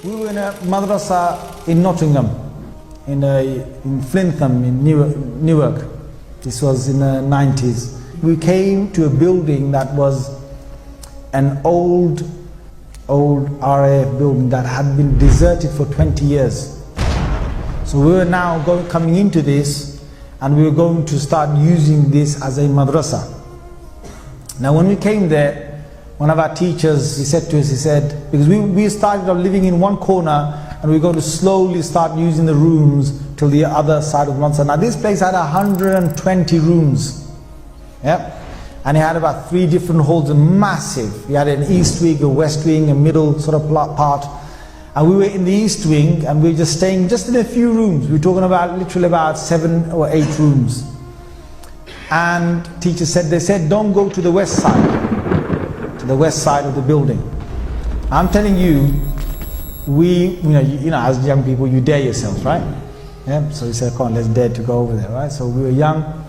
We were in a madrasa in Nottingham, in Flintham, in Newark. This was in the 90s. We came to a building that was an old RAF building that had been deserted for 20 years. So we were now coming into this, and we were going to start using this as a madrasa. Now when we came there, one of our teachers, he said to us, he said, because we started off living in one corner, and we're going to slowly start using the rooms till the other side of the madrasa. Now this place had 120 rooms, yeah, and it had about 3 different halls, massive. We had an east wing, a west wing, a middle sort of part, and we were in the east wing, and we were just staying just in a few rooms. We were talking about literally about 7 or 8 rooms. And teachers said, they said, don't go to the west side, to the west side of the building. I'm telling you, you know, as young people, you dare yourselves, right? Yeah. So we said, come on, let's dare to go over there, right? So we were young.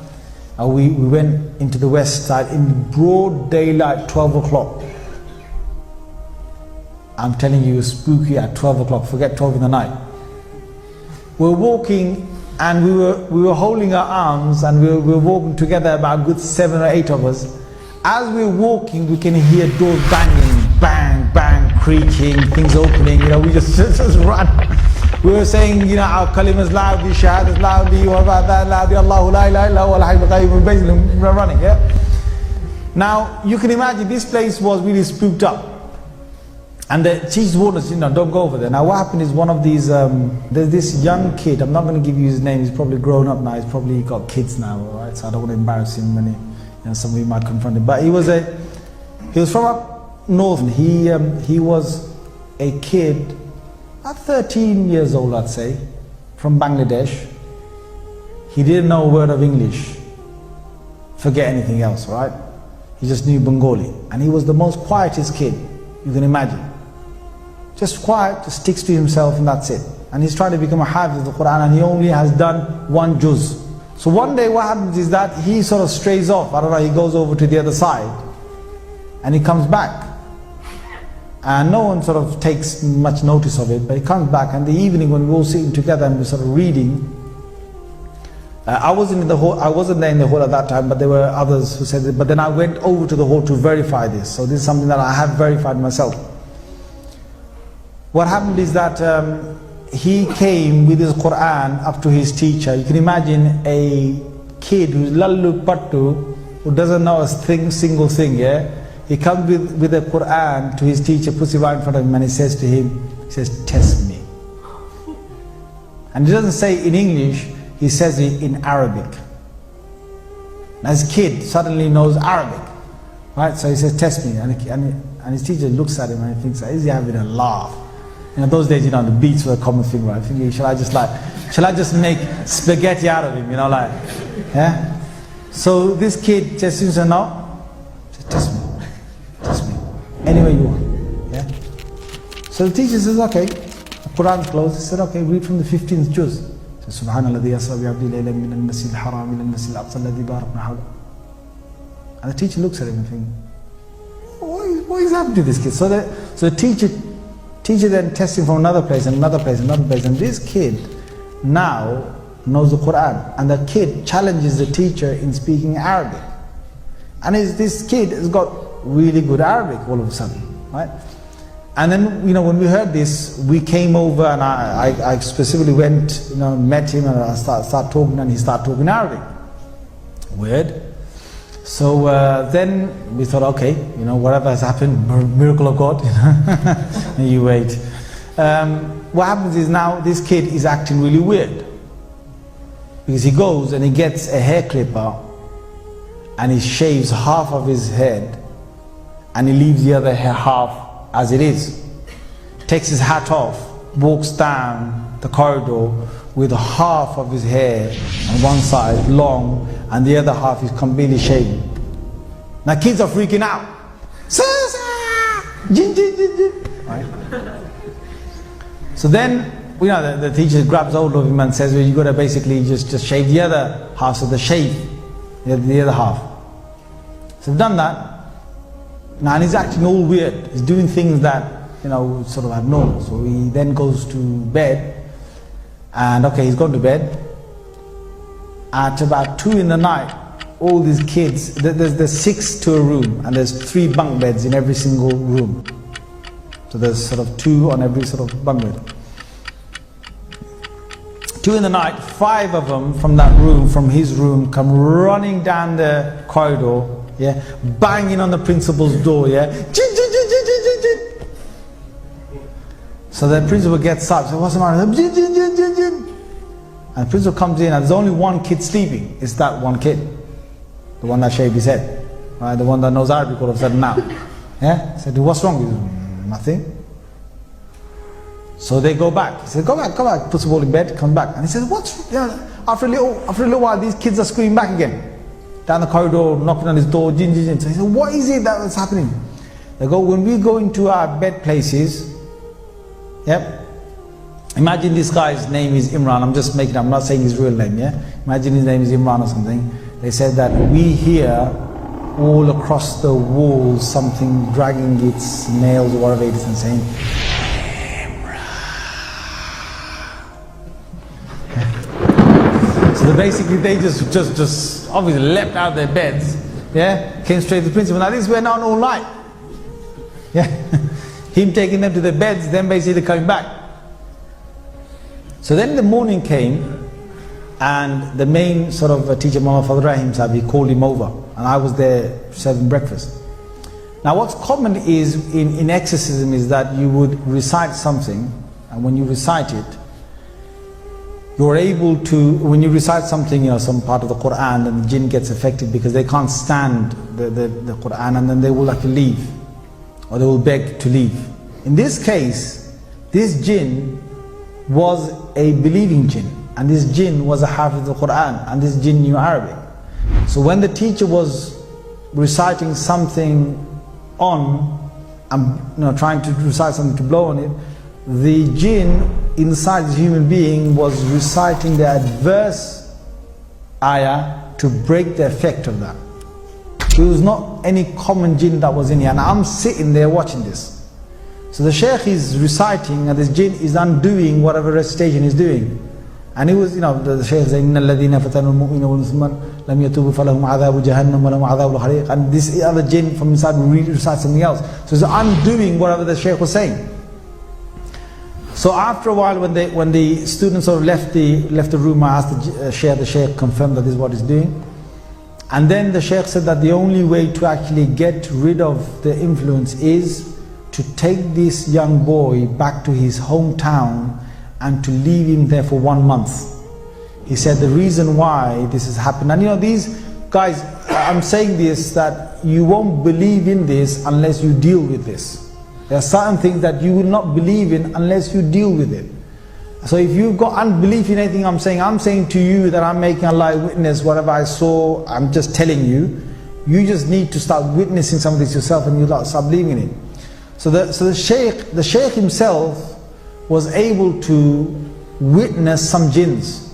We went into the west side in broad daylight, 12 o'clock. I'm telling you, it was spooky at 12 o'clock. Forget 12 in the night. We're walking, and we were holding our arms, and we were walking together, about a good 7 or 8 of us. As we were walking, we can hear doors banging, bang, bang, creaking, things opening. You know, we just run. We were saying, you know, our kalimas loudly, shahadas loudly, what about that loudly, Allahu la ilaha illa huwa al-hayyul qayyum, basically running, yeah? Now, you can imagine this place was really spooked up. And the teachers warned us, you know, don't go over there. Now what happened is one of these, there's this young kid, I'm not going to give you his name, he's probably grown up now, he's probably got kids now, right? So I don't want to embarrass him when some of you might confront him. But he was from up north, and he was a kid, about 13 years old, I'd say, from Bangladesh. He didn't know a word of English. Forget anything else, right? He just knew Bengali. And he was the most quietest kid you can imagine. Just quiet, just sticks to himself, and that's it. And he's trying to become a hafiz of the Quran, and he only has done 1 juz. So one day what happens is that he sort of strays off, I don't know, he goes over to the other side, and he comes back. And no one sort of takes much notice of it, but he comes back, and the evening when we're all sitting together and we're sort of reading, I wasn't there in the hall at that time, but there were others who said it. But then I went over to the hall to verify this. So this is something that I have verified myself. What happened is that he came with his Quran up to his teacher. You can imagine a kid who's lallu pattu, who doesn't know a single thing, yeah? He comes with the Quran to his teacher, puts it right in front of him, and he says to him, he says, test me. And he doesn't say in English, he says it in Arabic. Now his kid suddenly knows Arabic, right? So he says, test me. And his teacher looks at him and he thinks, is he having a laugh? You know, those days, you know, the beats were a common thing, right? Thinking, shall I just make spaghetti out of him, you know, like, yeah? So this kid just says, no, test me, any way you want, yeah? So the teacher says, okay, the Quran's closed. He said, okay, read from the 15th juz. Subhanalladhi yasra bi'abdi laylan min al-masjid al-haram ila al-masjid al-aqsa alladhi barakna hawla. And the teacher looks at him and thinks, what is happening to this kid? So the teacher then tests him from another place, and this kid now knows the Quran, and the kid challenges the teacher in speaking Arabic. And this kid has got really good Arabic all of a sudden, right? And then, you know, when we heard this, we came over, and I specifically went, you know, met him, and I start talking, and he started talking Arabic. Weird. So then we thought, okay, you know, whatever has happened, miracle of God, you know, you wait. What happens is now this kid is acting really weird, because he goes and he gets a hair clipper, and he shaves half of his head, and he leaves the other half as it is. Takes his hat off, walks down the corridor with half of his hair on one side long, and the other half is completely shaven. Now kids are freaking out. Jinn, jinn, jinn, jinn. Right? So then, you know, the teacher grabs hold of him and says, well, you got to basically just shave the other half, so the shave the other half. So we've done that. Now, and he's acting all weird. He's doing things that sort of abnormal. So he then goes to bed, and okay, he's gone to bed. At about 2 in the night, all these kids, there's 6 to a room, and there's 3 bunk beds in every single room. So there's sort of 2 on every sort of bunk bed. 2 in the night, 5 of them from that room, from his room, come running down the corridor, yeah, banging on the principal's door, yeah. So the principal gets up, so what's the matter? And the principal comes in, and there's only one kid sleeping. It's that one kid, the one that shaved his head, right? The one that knows Arabic all of a sudden now. Yeah, he said, what's wrong with you? Nothing. So they go back. He said, go back. Puts the ball in bed, comes back. And he says, after a little while, these kids are screaming back again. Down the corridor, knocking on his door, jinn. So he said, what is it that's happening? They go, when we go into our bed places, yep. Imagine this guy's name is Imran. I'm just making it up. I'm not saying his real name, yeah? Imagine his name is Imran or something. They said that we hear all across the walls something dragging its nails or whatever it is and saying, so basically they just obviously leapt out of their beds, yeah, came straight to the principal. Now this went on all night, yeah. Him taking them to their beds, then basically coming back. So then the morning came, and the main sort of teacher, Muhammad Fadl Rahim Sahib, he called him over, and I was there serving breakfast. Now what's common is in exorcism is that you would recite something, and when you recite it, you're able to, when you recite something, some part of the Quran, and the jinn gets affected because they can't stand the Quran, and then they will have to leave, or they will beg to leave. In this case, this jinn was a believing jinn, and this jinn was a hafiz of the Quran, and this jinn knew Arabic. So when the teacher was reciting something trying to recite something to blow on it, the jinn inside the human being was reciting the adverse ayah to break the effect of that. It was not any common jinn that was in here, and I'm sitting there watching this. So the Shaykh is reciting, and this jinn is undoing whatever recitation he's doing. And it was, the Shaykh saying, إِنَّ الَّذِينَ فَتَنُوا الْمُؤْمِنَ وَالْمُسْلِمَانَ لَمْ يَتُوبُوا فَلَهُمْ عَذَابُ جَهَنَّمَ وَلَهُمْ عَذَابُ الْحَرِيقِ. And this other jinn from inside will recite something else. So it's undoing whatever the Shaykh was saying. So after a while, when the students sort of left the room, I asked the Shaykh confirmed that this is what he's doing. And then the Shaykh said that the only way to actually get rid of the influence is to take this young boy back to his hometown and to leave him there for 1 month. He said the reason why this has happened, and these guys, I'm saying this, that you won't believe in this unless you deal with this. There are certain things that you will not believe in unless you deal with it. So if you've got unbelief in anything I'm saying to you that I'm making Allah witness, whatever I saw, I'm just telling you, you just need to start witnessing some of this yourself, and you start believing in it. So the Shaykh himself was able to witness some jinns.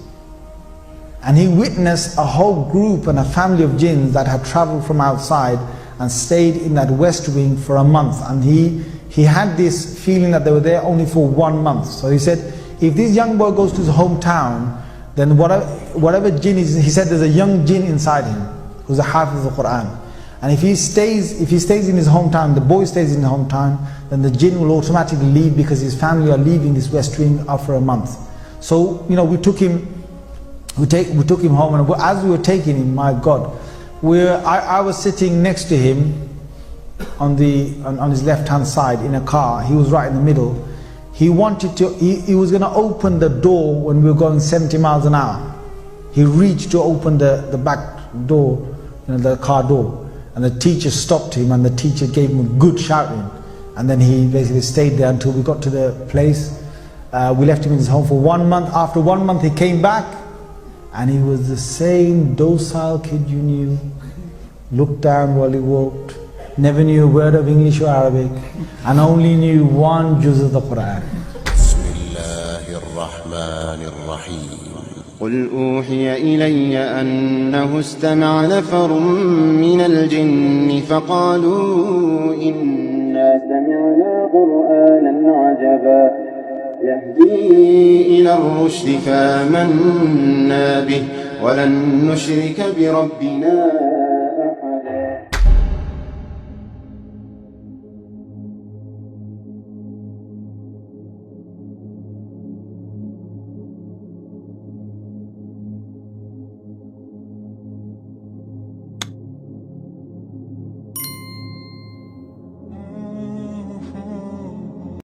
And he witnessed a whole group and a family of jinns that had traveled from outside and stayed in that west wing for a month. And he had this feeling that they were there only for 1 month. So he said, if this young boy goes to his hometown, then whatever jinn is, he said there's a young jinn inside him who's a hafiz of the Quran. And if he stays in his hometown, the boy stays in his hometown, then the jinn will automatically leave because his family are leaving this west wing after a month. So we took him home, and as we were taking him, my God, I was sitting next to him on his left hand side in a car. He was right in the middle. He wanted to, he was going to open the door when we were going 70 miles an hour. He reached to open the back door, the car door. And the teacher stopped him, and the teacher gave him a good shouting. And then he basically stayed there until we got to the place. We left him in his home for 1 month. After 1 month he came back, and he was the same docile kid you knew. Looked down while he walked. Never knew a word of English or Arabic, and only knew 1 juz of the Quran. قل أوحي إلي أنه استمع نفر من الجن فقالوا إنا سمعنا قرآنا عجبا يهدي إلى الرشد فآمنا به ولن نشرك بربنا